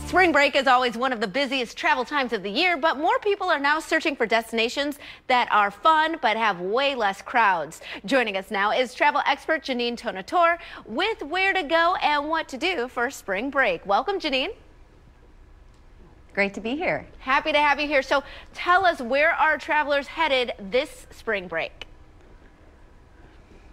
Spring break is always one of the busiest travel times of the year, but more people are now searching for destinations that are fun but have way less crowds. Joining us now is travel expert Jeanenne Tornatore with where to go and what to do for spring break. Welcome, Jeanenne. Great to be here. Happy to have you here. So tell us, where are travelers headed this spring break?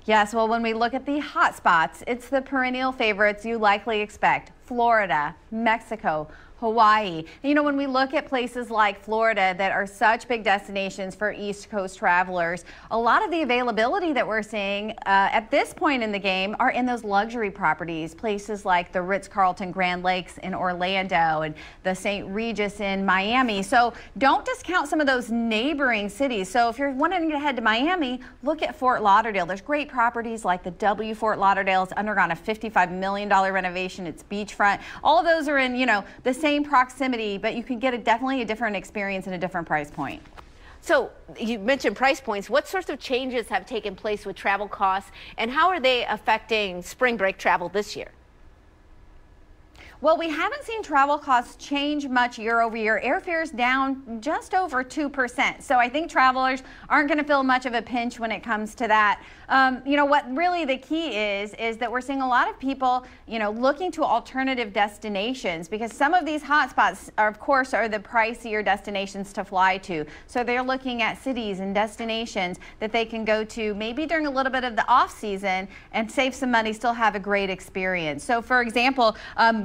Yes, well, when we look at the hot spots, it's the perennial favorites you likely expect: Florida, Mexico, Hawaii. You know, when we look at places like Florida that are such big destinations for East Coast travelers, a lot of the availability that we're seeing at this point in the game are in those luxury properties, places like the Ritz-Carlton Grand Lakes in Orlando and the St. Regis in Miami. So don't discount some of those neighboring cities. So if you're wanting to head to Miami, look at Fort Lauderdale. There's great properties like the W Fort Lauderdale. It's undergone a $55 million renovation. It's beachfront. All of those are in, you know, the same proximity, but you can get definitely a different experience and a different price point. So you mentioned price points. What sorts of changes have taken place with travel costs, and how are they affecting spring break travel this year? Well, we haven't seen travel costs change much year over year. Airfare's down just over 2%. So I think travelers aren't going to feel much of a pinch when it comes to that. You know, what really the key is that we're seeing a lot of people, you know, looking to alternative destinations, because some of these hotspots are, of course, are the pricier destinations to fly to. So they're looking at cities and destinations that they can go to maybe during a little bit of the off season and save some money, still have a great experience. So for example,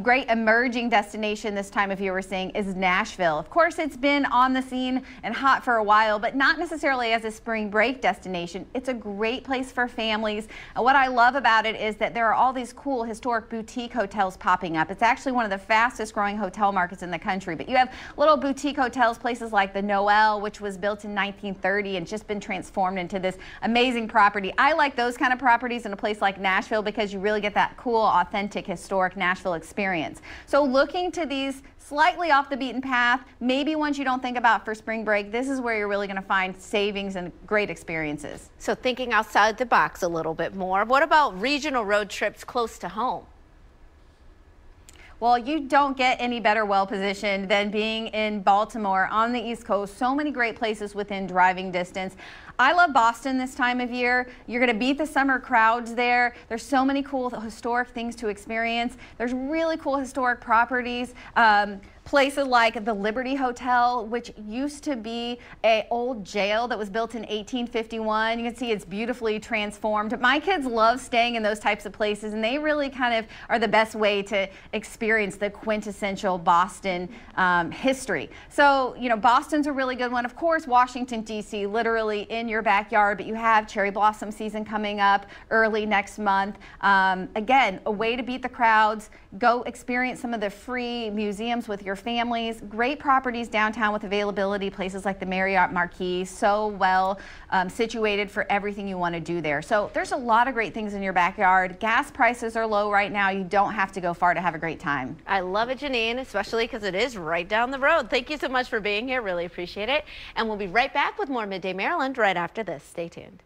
great emerging destination this time of year we're seeing is Nashville. Of course, it's been on the scene and hot for a while, but not necessarily as a spring break destination. It's a great place for families. And what I love about it is that there are all these cool historic boutique hotels popping up. It's actually one of the fastest growing hotel markets in the country. But you have little boutique hotels, places like the Noel, which was built in 1930 and just been transformed into this amazing property. I like those kind of properties in a place like Nashville because you really get that cool, authentic, historic Nashville experience. So looking to these slightly off the beaten path, maybe ones you don't think about for spring break, this is where you're really going to find savings and great experiences. So thinking outside the box a little bit more, what about regional road trips close to home? Well, you don't get any better well-positioned than being in Baltimore on the East Coast. So many great places within driving distance. I love Boston this time of year. You're going to beat the summer crowds there. There's so many cool historic things to experience. There's really cool historic properties. Places like the Liberty Hotel, which used to be an old jail that was built in 1851. You can see it's beautifully transformed. My kids love staying in those types of places, and they really kind of are the best way to experience the quintessential Boston history. So, you know, Boston's a really good one. Of course, Washington, D.C., literally in your backyard, but you have cherry blossom season coming up early next month. Again, a way to beat the crowds. Go experience some of the free museums with your families. Great properties downtown with availability, places like the Marriott Marquis, so well situated for everything you want to do there. So there's a lot of great things in your backyard. Gas prices are low right now. You don't have to go far to have a great time. I love it, Jeanenne, especially because it is right down the road. Thank you so much for being here. Really appreciate it. And we'll be right back with more Midday Maryland right after this. Stay tuned.